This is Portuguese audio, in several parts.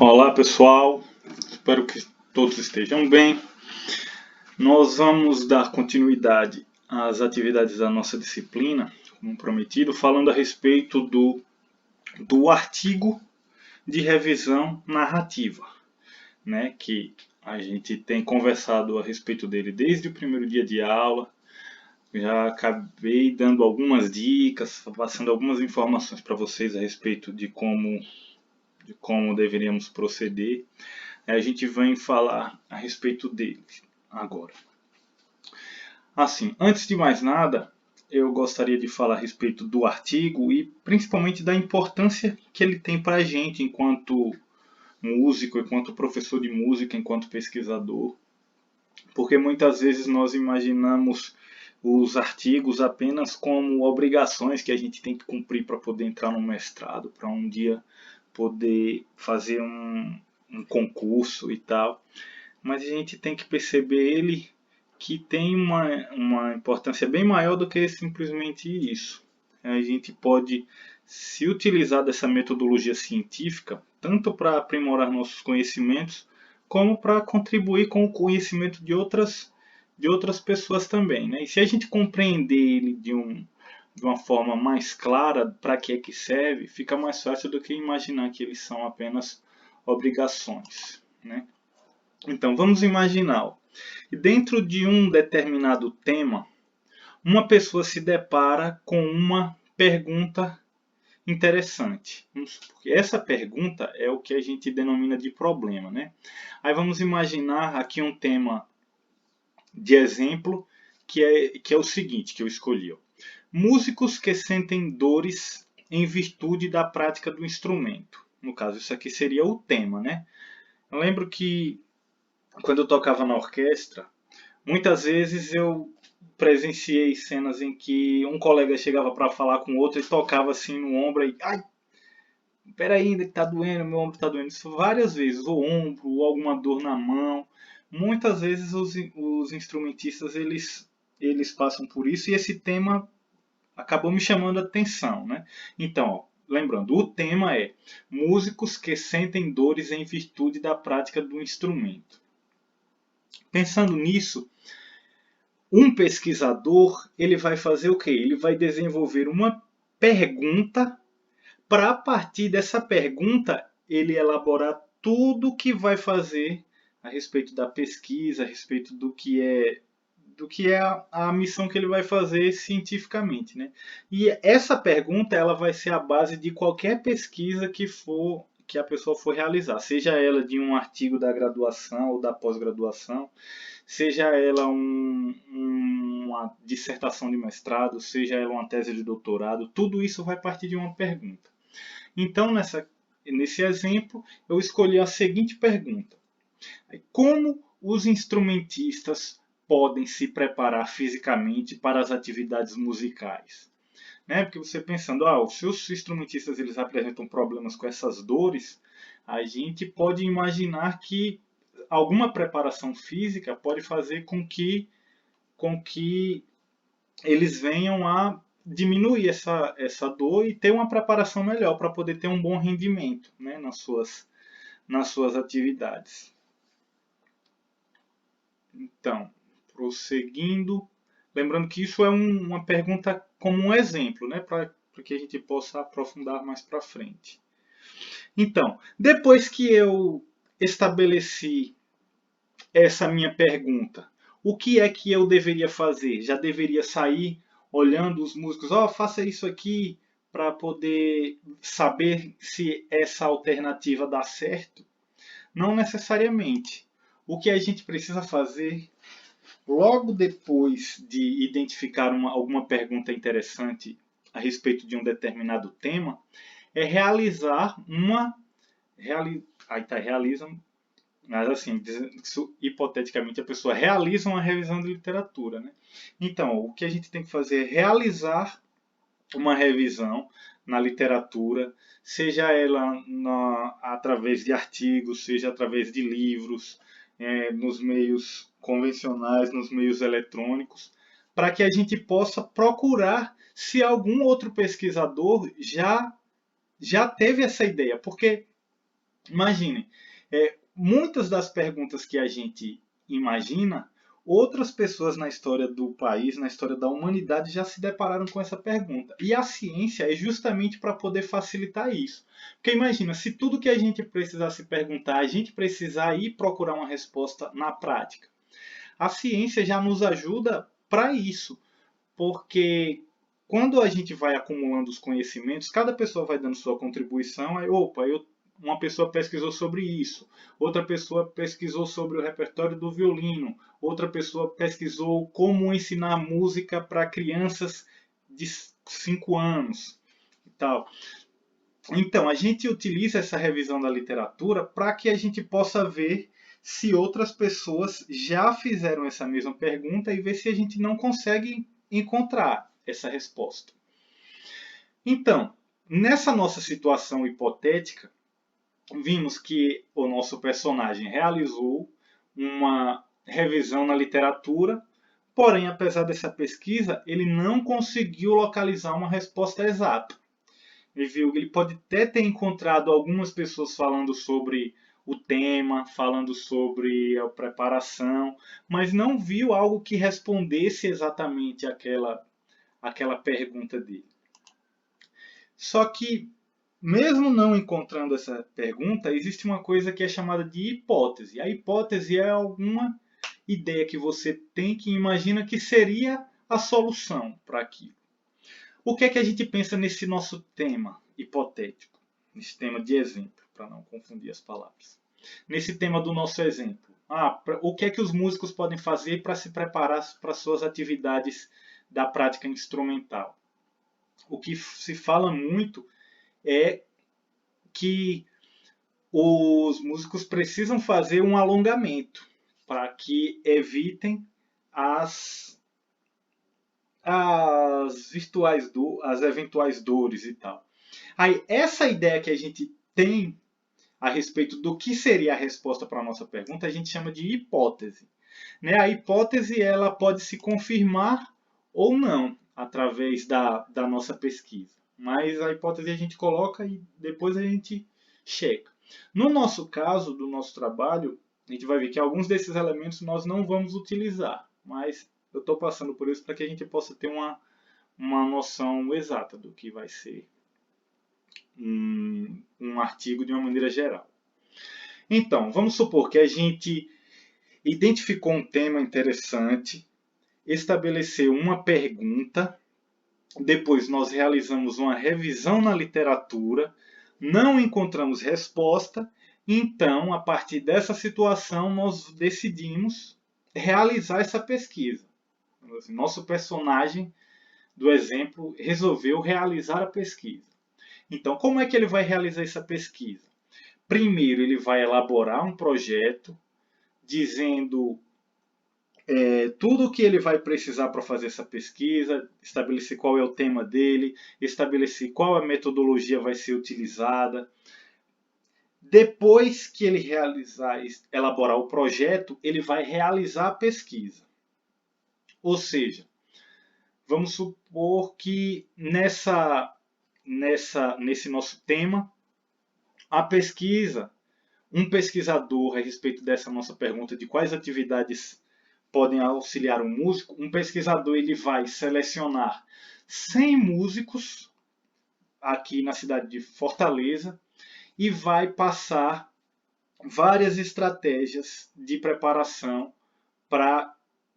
Olá pessoal, espero que todos estejam bem. Nós vamos dar continuidade às atividades da nossa disciplina, como prometido, falando a respeito do artigo de revisão narrativa, né, que a gente tem conversado a respeito dele desde o primeiro dia de aula. Já acabei dando algumas dicas, passando algumas informações para vocês a respeito de como deveríamos proceder. A gente vem falar a respeito dele agora. Assim, antes de mais nada, eu gostaria de falar a respeito do artigo e principalmente da importância que ele tem para a gente enquanto músico, enquanto professor de música, enquanto pesquisador, porque muitas vezes nós imaginamos os artigos apenas como obrigações que a gente tem que cumprir para poder entrar no mestrado, para um dia poder fazer um concurso e tal. Mas a gente tem que perceber ele que tem uma importância bem maior do que simplesmente isso. A gente pode se utilizar dessa metodologia científica tanto para aprimorar nossos conhecimentos, como para contribuir com o conhecimento de outras pessoas também. Né? E se a gente compreender ele de uma forma mais clara para que é que serve, fica mais fácil do que imaginar que eles são apenas obrigações. Né? Então, vamos imaginar. Dentro de um determinado tema, uma pessoa se depara com uma pergunta interessante. Porque essa pergunta é o que a gente denomina de problema. Né? Aí vamos imaginar aqui um tema de exemplo que é o seguinte, que eu escolhi. Ó. Músicos que sentem dores em virtude da prática do instrumento. No caso, isso aqui seria o tema. Né? Eu lembro que quando eu tocava na orquestra, muitas vezes eu presenciei cenas em que um colega chegava para falar com o outro e tocava assim no ombro e ai, peraí, ainda que tá doendo, meu ombro tá doendo. Isso várias vezes, o ombro, ou alguma dor na mão. Muitas vezes os instrumentistas eles passam por isso e esse tema acabou me chamando a atenção, né? Então, ó, lembrando, o tema é músicos que sentem dores em virtude da prática do instrumento. Pensando nisso, um pesquisador ele vai fazer o quê? Ele vai desenvolver uma pergunta para a partir dessa pergunta ele elaborar tudo o que vai fazer a respeito da pesquisa, a respeito do que é a missão que ele vai fazer cientificamente, né? E essa pergunta ela vai ser a base de qualquer pesquisa que a pessoa for realizar, seja ela de um artigo da graduação ou da pós-graduação, seja ela uma dissertação de mestrado, seja ela uma tese de doutorado, tudo isso vai partir de uma pergunta. Então, nesse exemplo, eu escolhi a seguinte pergunta: como os instrumentistas podem se preparar fisicamente para as atividades musicais? Né? Porque você pensando, se os instrumentistas eles apresentam problemas com essas dores, a gente pode imaginar que alguma preparação física pode fazer com que eles venham a diminuir essa dor e ter uma preparação melhor para poder ter um bom rendimento, né, nas suas atividades. Então, prosseguindo, lembrando que isso é uma pergunta como um exemplo, né, para que a gente possa aprofundar mais para frente. Então, depois que eu estabeleci essa minha pergunta, o que é que eu deveria fazer? Já deveria sair olhando os músicos, faça isso aqui para poder saber se essa alternativa dá certo? Não necessariamente. O que a gente precisa fazer logo depois de identificar alguma pergunta interessante a respeito de um determinado tema é realizar aí tá, realizam, mas assim, hipoteticamente a pessoa realiza uma revisão de literatura, né? Então, o que a gente tem que fazer é realizar uma revisão na literatura, seja ela através de artigos, seja através de livros, nos meios convencionais, nos meios eletrônicos, para que a gente possa procurar se algum outro pesquisador já teve essa ideia. Porque Imaginem, muitas das perguntas que a gente imagina, outras pessoas na história do país, na história da humanidade, já se depararam com essa pergunta. E a ciência é justamente para poder facilitar isso. Porque imagina, se tudo que a gente precisar se perguntar, a gente precisar ir procurar uma resposta na prática. A ciência já nos ajuda para isso, porque quando a gente vai acumulando os conhecimentos, cada pessoa vai dando sua contribuição, aí, opa, uma pessoa pesquisou sobre isso, outra pessoa pesquisou sobre o repertório do violino, outra pessoa pesquisou como ensinar música para crianças de 5 anos e tal. Então, a gente utiliza essa revisão da literatura para que a gente possa ver se outras pessoas já fizeram essa mesma pergunta e ver se a gente não consegue encontrar essa resposta. Então, nessa nossa situação hipotética, vimos que o nosso personagem realizou uma revisão na literatura, porém, apesar dessa pesquisa, ele não conseguiu localizar uma resposta exata. Ele pode até ter encontrado algumas pessoas falando sobre o tema, falando sobre a preparação, mas não viu algo que respondesse exatamente aquela pergunta dele. Só que, mesmo não encontrando essa pergunta, existe uma coisa que é chamada de hipótese. A hipótese é alguma ideia que você tem que imagina que seria a solução para aquilo. O que é que a gente pensa nesse nosso tema hipotético? Nesse tema de exemplo, para não confundir as palavras. Nesse tema do nosso exemplo. O que é que os músicos podem fazer para se preparar para suas atividades da prática instrumental? O que se fala muito é que os músicos precisam fazer um alongamento para que evitem as eventuais dores e tal. Aí, essa ideia que a gente tem a respeito do que seria a resposta para a nossa pergunta, a gente chama de hipótese. Né? A hipótese ela pode se confirmar ou não através da nossa pesquisa. Mas a hipótese a gente coloca e depois a gente checa. No nosso caso, do nosso trabalho, a gente vai ver que alguns desses elementos nós não vamos utilizar, mas eu estou passando por isso para que a gente possa ter uma noção exata do que vai ser um artigo de uma maneira geral. Então, vamos supor que a gente identificou um tema interessante, estabeleceu uma pergunta, depois nós realizamos uma revisão na literatura, não encontramos resposta, então, a partir dessa situação, nós decidimos realizar essa pesquisa. Nosso personagem do exemplo resolveu realizar a pesquisa. Então, como é que ele vai realizar essa pesquisa? Primeiro, ele vai elaborar um projeto dizendo tudo o que ele vai precisar para fazer essa pesquisa, estabelecer qual é o tema dele, estabelecer qual a metodologia vai ser utilizada. Depois que ele elaborar o projeto, ele vai realizar a pesquisa. Ou seja, vamos supor que nesse nosso tema, a pesquisa, um pesquisador a respeito dessa nossa pergunta de quais atividades podem auxiliar um músico, um pesquisador ele vai selecionar 100 músicos aqui na cidade de Fortaleza e vai passar várias estratégias de preparação para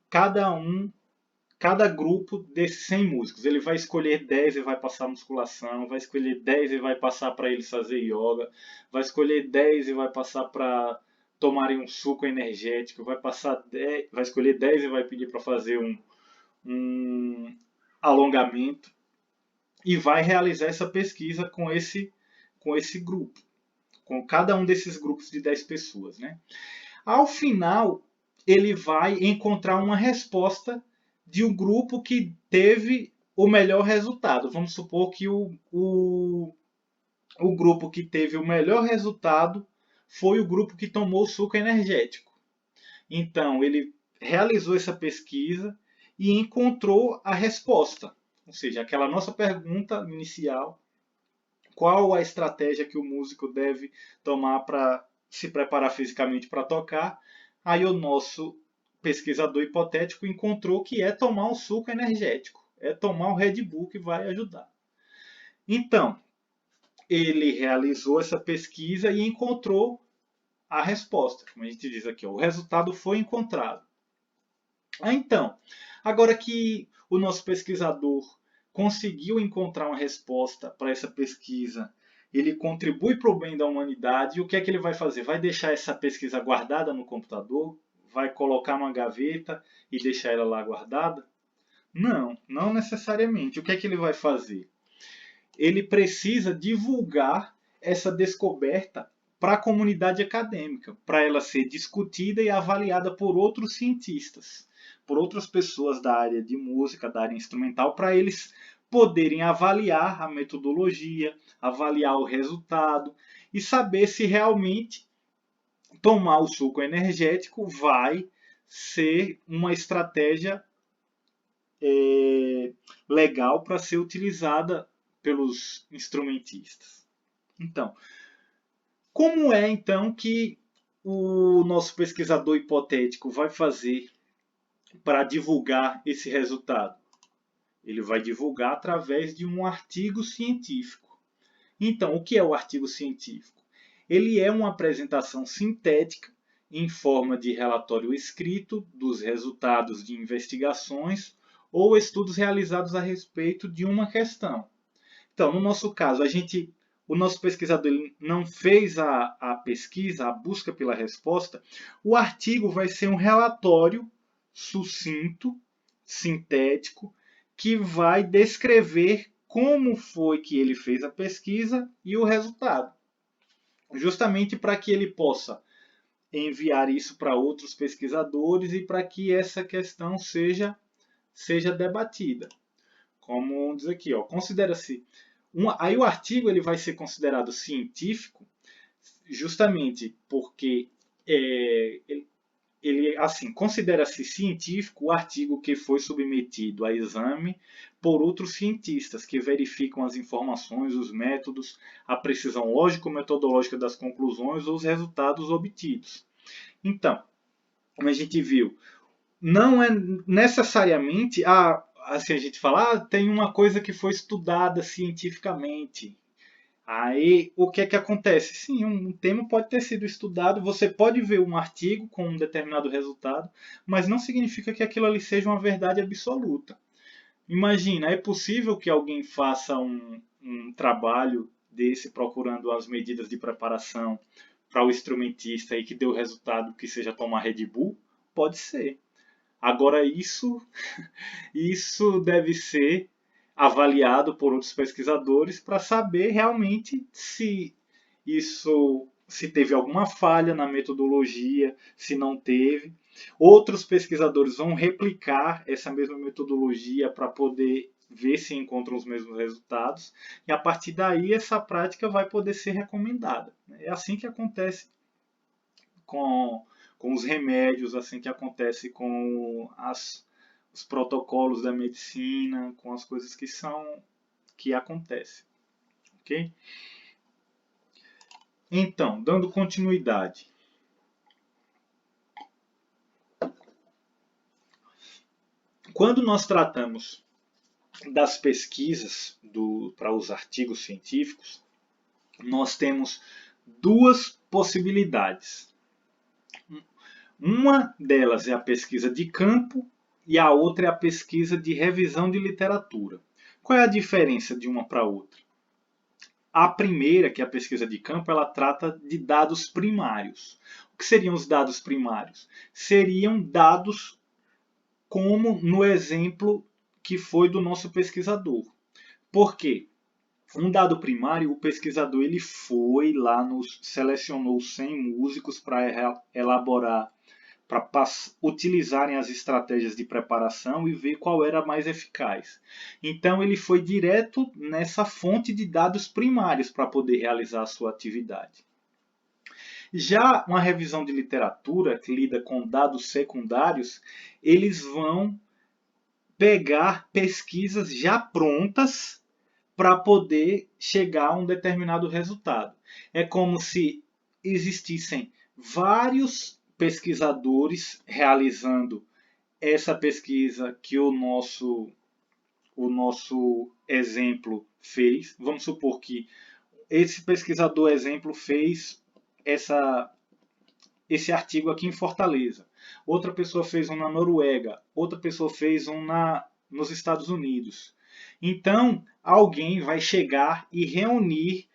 cada grupo desses 100 músicos. Ele vai escolher 10 e vai passar musculação, vai escolher 10 e vai passar para eles fazer yoga, vai escolher 10 e vai passar para tomarem um suco energético, vai escolher 10 e vai pedir para fazer um alongamento e vai realizar essa pesquisa com esse grupo, com cada um desses grupos de 10 pessoas. Né? Ao final, ele vai encontrar uma resposta de um grupo que teve o melhor resultado. Vamos supor que o grupo que teve o melhor resultado foi o grupo que tomou o suco energético. Então, ele realizou essa pesquisa e encontrou a resposta. Ou seja, aquela nossa pergunta inicial, qual a estratégia que o músico deve tomar para se preparar fisicamente para tocar. Aí o nosso pesquisador hipotético encontrou que é tomar um suco energético, é tomar o Red Bull que vai ajudar. Então, ele realizou essa pesquisa e encontrou a resposta, como a gente diz aqui, ó, o resultado foi encontrado. Então, agora que o nosso pesquisador conseguiu encontrar uma resposta para essa pesquisa, ele contribui para o bem da humanidade, e o que é que ele vai fazer? Vai deixar essa pesquisa guardada no computador? Vai colocar numa gaveta e deixar ela lá guardada? Não, não necessariamente. O que é que ele vai fazer? Ele precisa divulgar essa descoberta para a comunidade acadêmica, para ela ser discutida e avaliada por outros cientistas, por outras pessoas da área de música, da área instrumental, para eles poderem avaliar a metodologia, avaliar o resultado e saber se realmente tomar o suco energético vai ser uma estratégia legal para ser utilizada pelos instrumentistas. Então, como é então que o nosso pesquisador hipotético vai fazer para divulgar esse resultado? Ele vai divulgar através de um artigo científico. Então, o que é o artigo científico? Ele é uma apresentação sintética em forma de relatório escrito dos resultados de investigações ou estudos realizados a respeito de uma questão. Então, no nosso caso, o nosso pesquisador ele não fez a pesquisa, a busca pela resposta. O artigo vai ser um relatório sucinto, sintético, que vai descrever como foi que ele fez a pesquisa e o resultado. Justamente para que ele possa enviar isso para outros pesquisadores e para que essa questão seja debatida. Como diz aqui, considera-se aí o artigo ele vai ser considerado científico justamente porque ele assim considera-se científico o artigo que foi submetido a exame por outros cientistas que verificam as informações, os métodos, a precisão lógico-metodológica das conclusões ou os resultados obtidos. Então, como a gente viu, não é necessariamente assim a gente fala, tem uma coisa que foi estudada cientificamente. Aí, o que é que acontece? Sim, um tema pode ter sido estudado, você pode ver um artigo com um determinado resultado, mas não significa que aquilo ali seja uma verdade absoluta. Imagina, é possível que alguém faça um trabalho desse procurando as medidas de preparação para o instrumentista e que dê o resultado que seja tomar Red Bull? Pode ser. Agora, isso deve ser avaliado por outros pesquisadores para saber realmente se teve alguma falha na metodologia, se não teve. Outros pesquisadores vão replicar essa mesma metodologia para poder ver se encontram os mesmos resultados e a partir daí essa prática vai poder ser recomendada. É assim que acontece com os remédios, assim que acontece com os protocolos da medicina, com as coisas que acontecem. Ok? Então, dando continuidade. Quando nós tratamos das pesquisas para os artigos científicos, nós temos duas possibilidades. Uma delas é a pesquisa de campo e a outra é a pesquisa de revisão de literatura. Qual é a diferença de uma para a outra? A primeira, que é a pesquisa de campo, ela trata de dados primários. O que seriam os dados primários? Seriam dados como no exemplo que foi do nosso pesquisador. Por quê? Um dado primário, o pesquisador ele foi lá, selecionou 100 músicos para elaborar, para utilizarem as estratégias de preparação e ver qual era a mais eficaz. Então ele foi direto nessa fonte de dados primários para poder realizar a sua atividade. Já uma revisão de literatura que lida com dados secundários, eles vão pegar pesquisas já prontas para poder chegar a um determinado resultado. É como se existissem vários pesquisadores realizando essa pesquisa que o nosso exemplo fez. Vamos supor que esse pesquisador exemplo fez esse artigo aqui em Fortaleza. Outra pessoa fez um na Noruega. Outra pessoa fez um nos Estados Unidos. Então, alguém vai chegar e reunir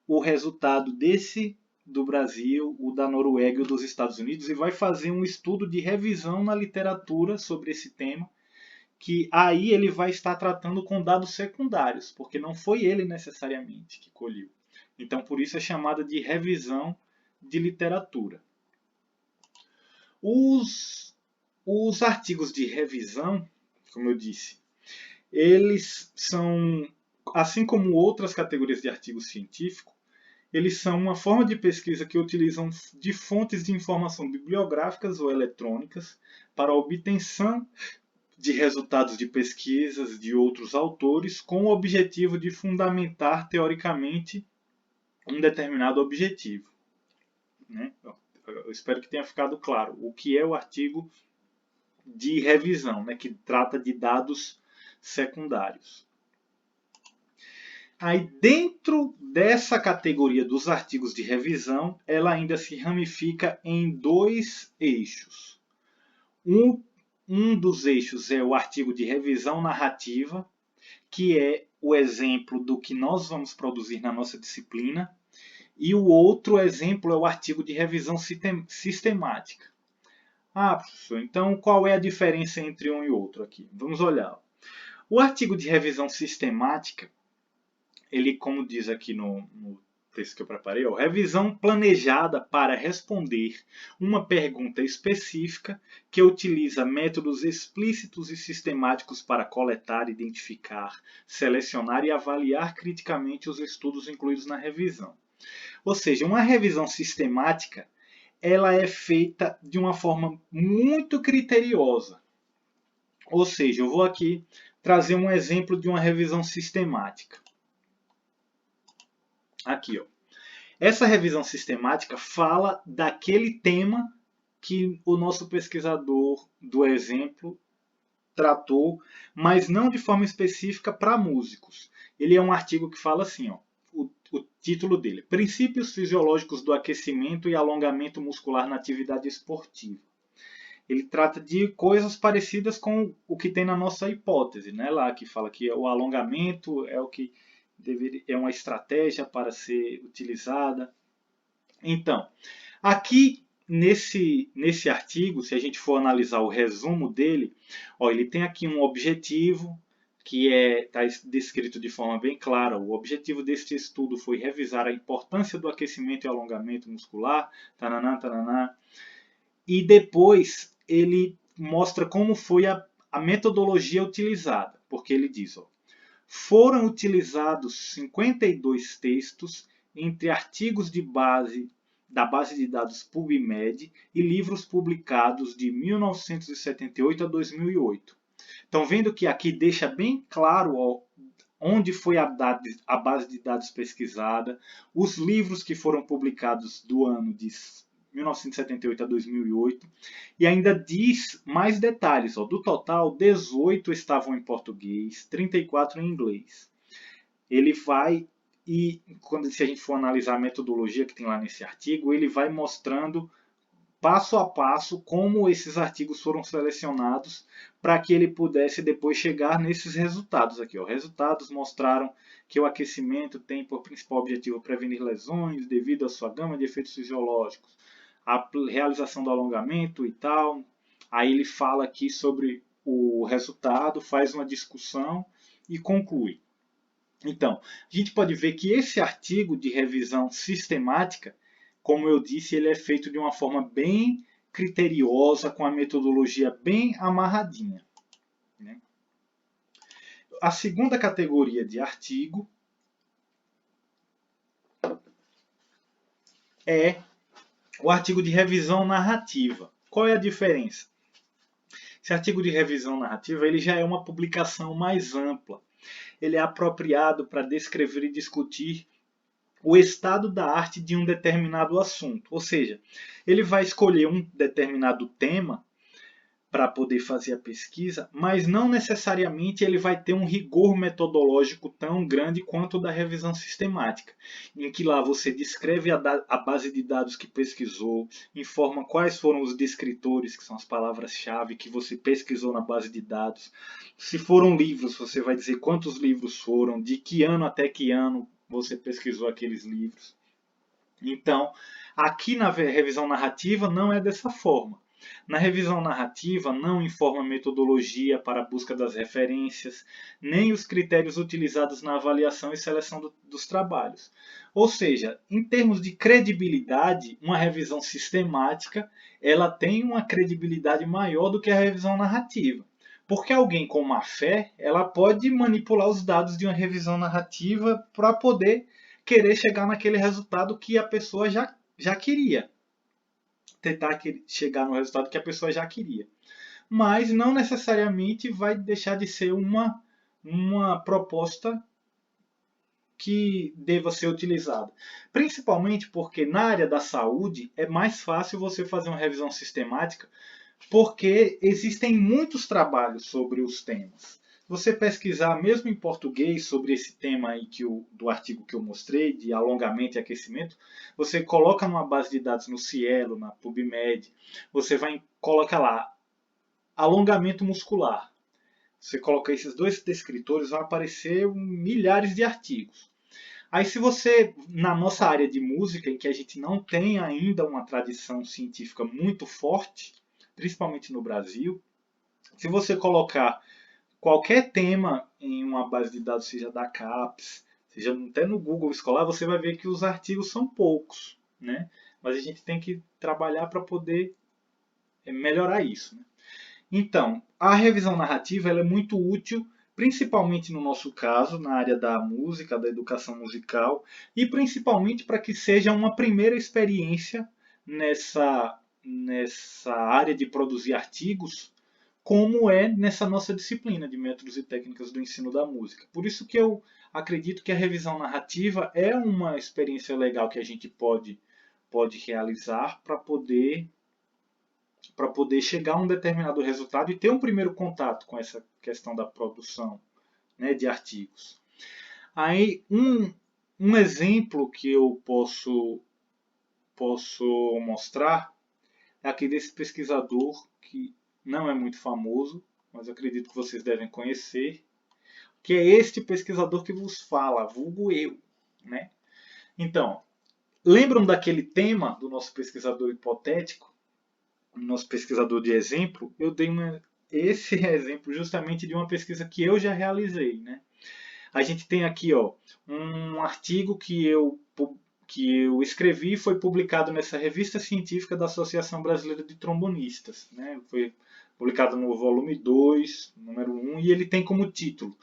o resultado desse do Brasil, o da Noruega e o dos Estados Unidos e vai fazer um estudo de revisão na literatura sobre esse tema, que aí ele vai estar tratando com dados secundários, porque não foi ele necessariamente que colheu. Então, por isso é chamada de revisão de literatura. Os artigos de revisão, como eu disse, eles são, assim como outras categorias de artigo científico, eles são uma forma de pesquisa que utilizam de fontes de informação bibliográficas ou eletrônicas para a obtenção de resultados de pesquisas de outros autores com o objetivo de fundamentar teoricamente um determinado objetivo. Né? Eu espero que tenha ficado claro o que é o artigo de revisão, né, que trata de dados secundários. Aí, dentro dessa categoria dos artigos de revisão, ela ainda se ramifica em dois eixos. Um dos eixos é o artigo de revisão narrativa, que é o exemplo do que nós vamos produzir na nossa disciplina, e o outro exemplo é o artigo de revisão sistemática. Ah, professor, então qual é a diferença entre um e outro aqui? Vamos olhar. O artigo de revisão sistemática, ele, como diz aqui no texto que eu preparei, revisão planejada para responder uma pergunta específica que utiliza métodos explícitos e sistemáticos para coletar, identificar, selecionar e avaliar criticamente os estudos incluídos na revisão. Ou seja, uma revisão sistemática, ela é feita de uma forma muito criteriosa. Ou seja, eu vou aqui trazer um exemplo de uma revisão sistemática. Aqui, ó. Essa revisão sistemática fala daquele tema que o nosso pesquisador do exemplo tratou, mas não de forma específica para músicos. Ele é um artigo que fala assim, ó, o título dele: Princípios fisiológicos do aquecimento e alongamento muscular na atividade esportiva. Ele trata de coisas parecidas com o que tem na nossa hipótese, né? Lá que fala que o alongamento é o que é uma estratégia para ser utilizada. Então, aqui nesse artigo, se a gente for analisar o resumo dele, ó, ele tem aqui um objetivo que está descrito de forma bem clara. O objetivo deste estudo foi revisar a importância do aquecimento e alongamento muscular, tananá, tananá. E depois ele mostra como foi a metodologia utilizada, porque ele diz, ó, foram utilizados 52 textos entre artigos de base da base de dados PubMed e livros publicados de 1978 a 2008. Estão vendo que aqui deixa bem claro, ó, onde foi a base de dados pesquisada, os livros que foram publicados do ano de 1978 a 2008, e ainda diz mais detalhes. Ó, do total, 18 estavam em português, 34 em inglês. Ele vai, e se a gente for analisar a metodologia que tem lá nesse artigo, ele vai mostrando passo a passo como esses artigos foram selecionados para que ele pudesse depois chegar nesses resultados aqui. Ó. Resultados mostraram que o aquecimento tem por principal objetivo prevenir lesões devido à sua gama de efeitos fisiológicos, a realização do alongamento e tal. Aí ele fala aqui sobre o resultado, faz uma discussão e conclui. Então, a gente pode ver que esse artigo de revisão sistemática, como eu disse, ele é feito de uma forma bem criteriosa, com a metodologia bem amarradinha. Né? A segunda categoria de artigo é o artigo de revisão narrativa. Qual é a diferença? Esse artigo de revisão narrativa ele já é uma publicação mais ampla. ele é apropriado para descrever e discutir o estado da arte de um determinado assunto. Ou seja, ele vai escolher um determinado tema para poder fazer a pesquisa, mas não necessariamente ele vai ter um rigor metodológico tão grande quanto o da revisão sistemática, em que lá você descreve a base de dados que pesquisou, informa quais foram os descritores, que são as palavras-chave que você pesquisou na base de dados. Se foram livros, você vai dizer quantos livros foram, de que ano até que ano você pesquisou aqueles livros. Então, aqui na revisão narrativa não é dessa forma. Na revisão narrativa, não informa metodologia para a busca das referências, nem os critérios utilizados na avaliação e seleção dos trabalhos. Ou seja, em termos de credibilidade, uma revisão sistemática ela tem uma credibilidade maior do que a revisão narrativa. Porque alguém com má fé, ela pode manipular os dados de uma revisão narrativa para poder querer chegar naquele resultado que a pessoa já queria. Tentar chegar no resultado que a pessoa já queria. Mas não necessariamente vai deixar de ser uma proposta que deva ser utilizada. Principalmente porque na área da saúde é mais fácil você fazer uma revisão sistemática, porque existem muitos trabalhos sobre os temas. Você pesquisar, mesmo em português, sobre esse tema aí do artigo que eu mostrei, de alongamento e aquecimento, você coloca numa base de dados no Cielo, na PubMed, você vai colocar lá alongamento muscular. Você coloca esses dois descritores, vai aparecer milhares de artigos. Aí se você, na nossa área de música, em que a gente não tem ainda uma tradição científica muito forte, principalmente no Brasil, se você colocar qualquer tema em uma base de dados, seja da CAPES, seja até no Google Escolar, você vai ver que os artigos são poucos, né? Mas a gente tem que trabalhar para poder melhorar isso, né? Então, a revisão narrativa ela é muito útil, principalmente no nosso caso, na área da música, da educação musical, e principalmente para que seja uma primeira experiência nessa área de produzir artigos, como é nessa nossa disciplina de métodos e técnicas do ensino da música. Por isso que eu acredito que a revisão narrativa é uma experiência legal que a gente pode realizar para poder chegar a um determinado resultado e ter um primeiro contato com essa questão da produção, né, de artigos. Aí um exemplo que eu posso mostrar é aqui desse pesquisador que não é muito famoso, mas acredito que vocês devem conhecer, que é este pesquisador que vos fala, vulgo eu, né? Então, lembram daquele tema do nosso pesquisador hipotético, nosso pesquisador de exemplo? Eu dei esse exemplo justamente de uma pesquisa que eu já realizei, né? A gente tem aqui, ó, um artigo que eu escrevi e foi publicado nessa revista científica da Associação Brasileira de Trombonistas, né? Foi publicado no volume 2, número 1, e ele tem como título.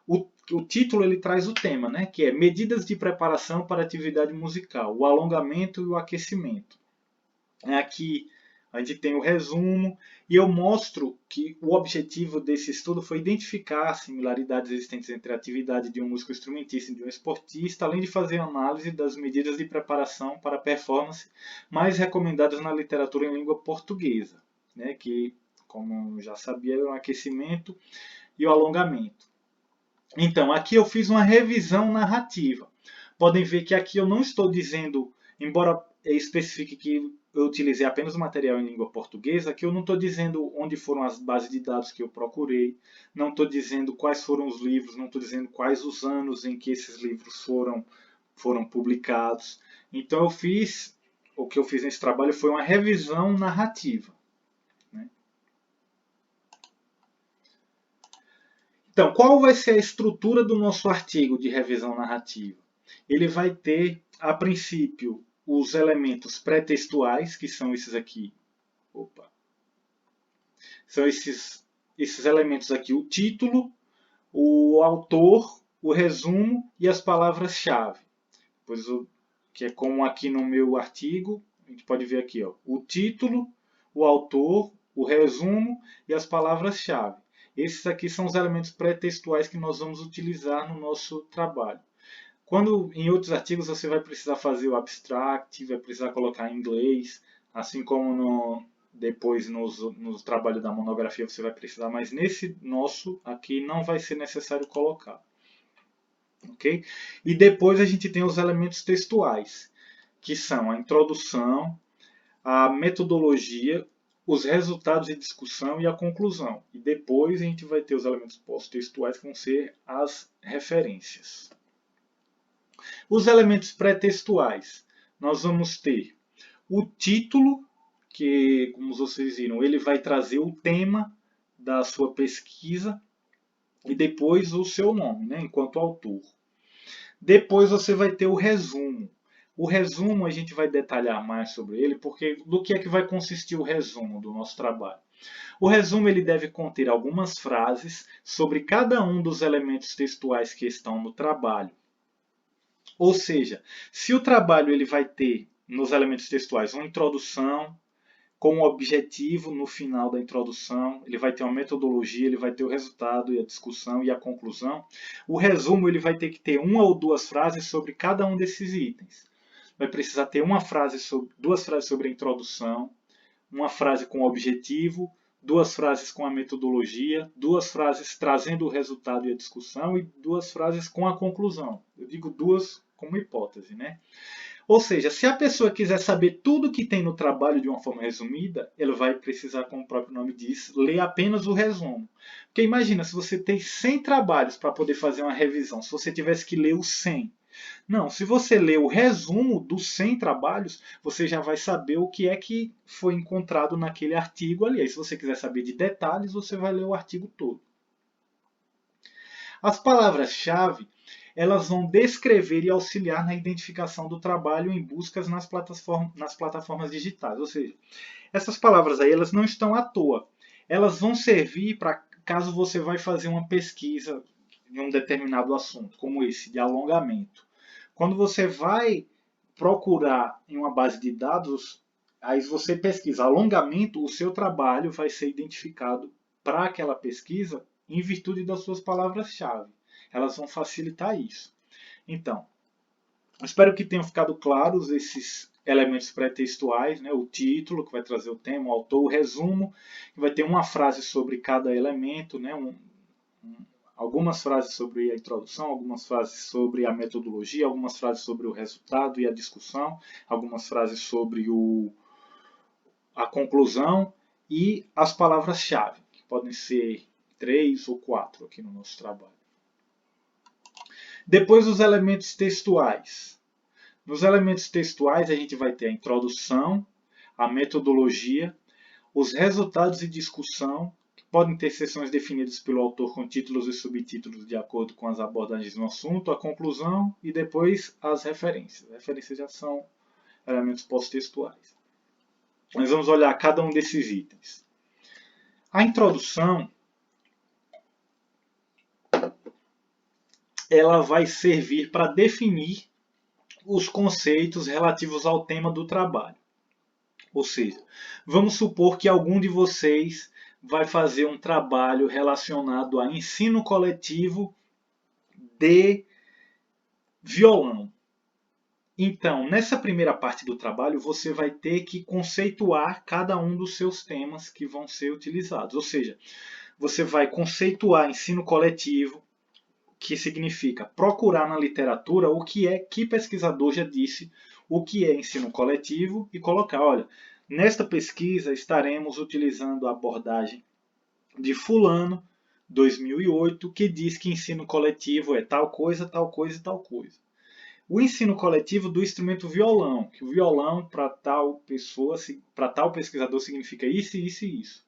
O título ele traz o tema, né? Que é Medidas de Preparação para Atividade Musical, o Alongamento e o Aquecimento. Aqui a gente tem o resumo e eu mostro que o objetivo desse estudo foi identificar as similaridades existentes entre a atividade de um músico instrumentista e de um esportista, além de fazer análise das medidas de preparação para a performance mais recomendadas na literatura em língua portuguesa, né, que, como já sabia, é o aquecimento e o alongamento. Então, aqui eu fiz uma revisão narrativa. Podem ver que aqui eu não estou dizendo, embora especifique que eu utilizei apenas o material em língua portuguesa, que eu não estou dizendo onde foram as bases de dados que eu procurei, não estou dizendo quais foram os livros, não estou dizendo quais os anos em que esses livros foram publicados. Então o que eu fiz nesse trabalho foi uma revisão narrativa, né? Então, qual vai ser a estrutura do nosso artigo de revisão narrativa? Ele vai ter, a princípio, os elementos pré-textuais, que são esses aqui. São esses elementos aqui, o título, o autor, o resumo e as palavras-chave. Que é como aqui no meu artigo, a gente pode ver aqui, ó, o título, o autor, o resumo e as palavras-chave. Esses aqui são os elementos pré-textuais que nós vamos utilizar no nosso trabalho. Quando em outros artigos você vai precisar fazer o abstract, vai precisar colocar em inglês, assim como depois no trabalho da monografia você vai precisar, mas nesse nosso aqui não vai ser necessário colocar. Ok? E depois a gente tem os elementos textuais, que são a introdução, a metodologia, os resultados de discussão e a conclusão. E depois a gente vai ter os elementos pós-textuais, que vão ser as referências. Os elementos pré-textuais, nós vamos ter o título, que, como vocês viram, ele vai trazer o tema da sua pesquisa e depois o seu nome, né, enquanto autor. Depois você vai ter o resumo. O resumo a gente vai detalhar mais sobre ele, porque do que é que vai consistir o resumo do nosso trabalho? O resumo ele deve conter algumas frases sobre cada um dos elementos textuais que estão no trabalho. Ou seja, se o trabalho ele vai ter nos elementos textuais uma introdução, com um objetivo no final da introdução, ele vai ter uma metodologia, ele vai ter o resultado e a discussão e a conclusão. O resumo ele vai ter que ter uma ou duas frases sobre cada um desses itens. Vai precisar ter duas frases sobre a introdução, uma frase com o objetivo, duas frases com a metodologia, duas frases trazendo o resultado e a discussão e duas frases com a conclusão. Eu digo duas como hipótese, né? Ou seja, se a pessoa quiser saber tudo que tem no trabalho de uma forma resumida, ela vai precisar, como o próprio nome diz, ler apenas o resumo. Porque imagina, se você tem 100 trabalhos para poder fazer uma revisão, se você tivesse que ler os 100. Não, se você ler o resumo dos 100 trabalhos, você já vai saber o que é que foi encontrado naquele artigo ali. Aí, se você quiser saber de detalhes, você vai ler o artigo todo. As palavras-chave elas vão descrever e auxiliar na identificação do trabalho em buscas nas plataformas digitais. Ou seja, essas palavras aí elas não estão à toa. Elas vão servir para caso você vai fazer uma pesquisa em um determinado assunto, como esse, de alongamento. Quando você vai procurar em uma base de dados, aí você pesquisa alongamento, o seu trabalho vai ser identificado para aquela pesquisa em virtude das suas palavras-chave. Elas vão facilitar isso. Então, espero que tenham ficado claros esses elementos pré-textuais, né? O título, que vai trazer o tema, o autor, o resumo, que vai ter uma frase sobre cada elemento, né? Algumas frases sobre a introdução, algumas frases sobre a metodologia, algumas frases sobre o resultado e a discussão, algumas frases sobre a conclusão e as palavras-chave, que podem ser 3 ou 4 aqui no nosso trabalho. Depois os elementos textuais. Nos elementos textuais a gente vai ter a introdução, a metodologia, os resultados e discussão, que podem ter seções definidas pelo autor com títulos e subtítulos de acordo com as abordagens no assunto, a conclusão e depois as referências. As referências já são elementos pós-textuais. Nós vamos olhar cada um desses itens. A introdução ela vai servir para definir os conceitos relativos ao tema do trabalho. Ou seja, vamos supor que algum de vocês vai fazer um trabalho relacionado a ensino coletivo de violão. Então, nessa primeira parte do trabalho, você vai ter que conceituar cada um dos seus temas que vão ser utilizados. Ou seja, você vai conceituar ensino coletivo, que significa procurar na literatura o que é que pesquisador já disse, o que é ensino coletivo e colocar, olha, nesta pesquisa estaremos utilizando a abordagem de fulano, 2008, que diz que ensino coletivo é tal coisa, tal coisa e tal coisa. O ensino coletivo do instrumento violão, que o violão para tal pessoa, para tal pesquisador significa isso, isso e isso.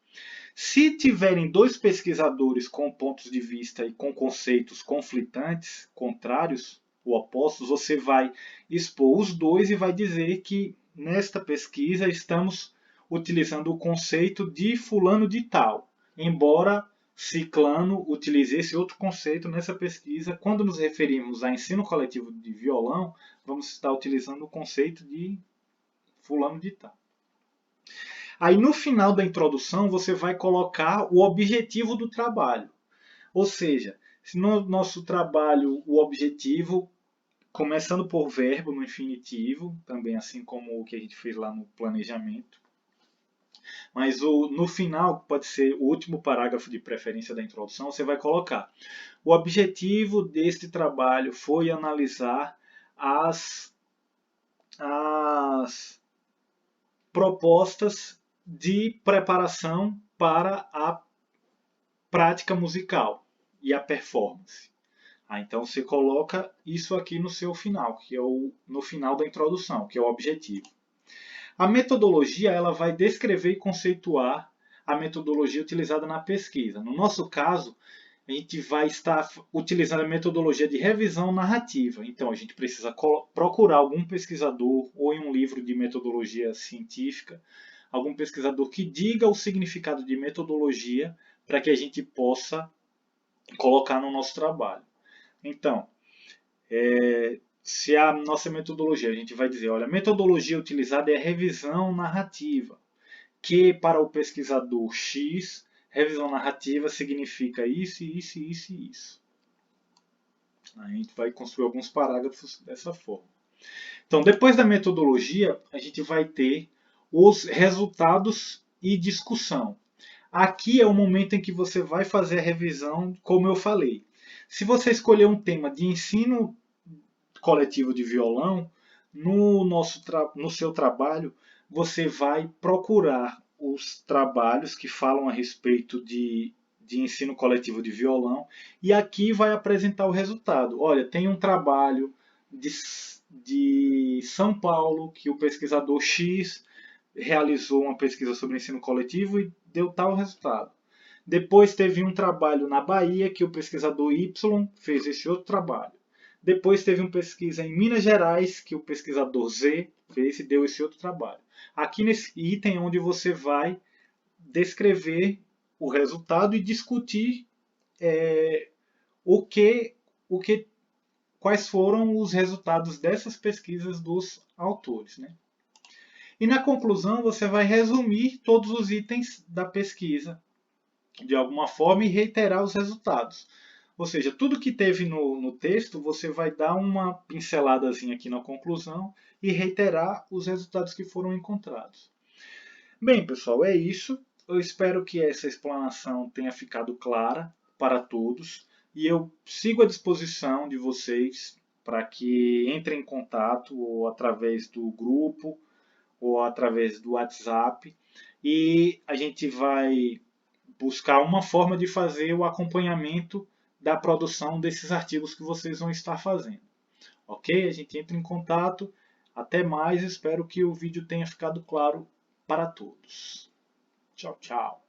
Se tiverem dois pesquisadores com pontos de vista e com conceitos conflitantes, contrários ou opostos, você vai expor os dois e vai dizer que nesta pesquisa estamos utilizando o conceito de fulano de tal, embora Ciclano utilize esse outro conceito nessa pesquisa. Quando nos referimos a ensino coletivo de violão, vamos estar utilizando o conceito de fulano de tal. Aí no final da introdução você vai colocar o objetivo do trabalho. Ou seja, se no nosso trabalho o objetivo, começando por verbo no infinitivo, também assim como o que a gente fez lá no planejamento, mas no final, pode ser o último parágrafo de preferência da introdução, você vai colocar: o objetivo deste trabalho foi analisar as propostas de preparação para a prática musical e a performance. Então você coloca isso aqui no seu final, que é no final da introdução, que é o objetivo. A metodologia ela vai descrever e conceituar a metodologia utilizada na pesquisa. No nosso caso, a gente vai estar utilizando a metodologia de revisão narrativa. Então, a gente precisa procurar algum pesquisador ou em um livro de metodologia científica, algum pesquisador que diga o significado de metodologia para que a gente possa colocar no nosso trabalho. Então, se a nossa metodologia, a gente vai dizer, olha, a metodologia utilizada é a revisão narrativa, que para o pesquisador X, revisão narrativa significa isso, isso, isso e isso. A gente vai construir alguns parágrafos dessa forma. Então, depois da metodologia, a gente vai ter os resultados e discussão. Aqui é o momento em que você vai fazer a revisão, como eu falei. Se você escolher um tema de ensino coletivo de violão, no seu trabalho, você vai procurar os trabalhos que falam a respeito de ensino coletivo de violão e aqui vai apresentar o resultado. Olha, tem um trabalho de São Paulo que o pesquisador X realizou uma pesquisa sobre ensino coletivo e deu tal resultado. Depois teve um trabalho na Bahia que o pesquisador Y fez esse outro trabalho. Depois teve uma pesquisa em Minas Gerais que o pesquisador Z fez e deu esse outro trabalho. Aqui nesse item é onde você vai descrever o resultado e discutir quais foram os resultados dessas pesquisas dos autores. Né? E na conclusão você vai resumir todos os itens da pesquisa de alguma forma e reiterar os resultados. Ou seja, tudo que teve no texto, você vai dar uma pinceladazinha aqui na conclusão e reiterar os resultados que foram encontrados. Bem, pessoal, é isso. Eu espero que essa explanação tenha ficado clara para todos e eu sigo à disposição de vocês para que entrem em contato ou através do grupo ou através do WhatsApp e a gente vai buscar uma forma de fazer o acompanhamento da produção desses artigos que vocês vão estar fazendo. Ok? A gente entra em contato. Até mais. Espero que o vídeo tenha ficado claro para todos. Tchau, tchau.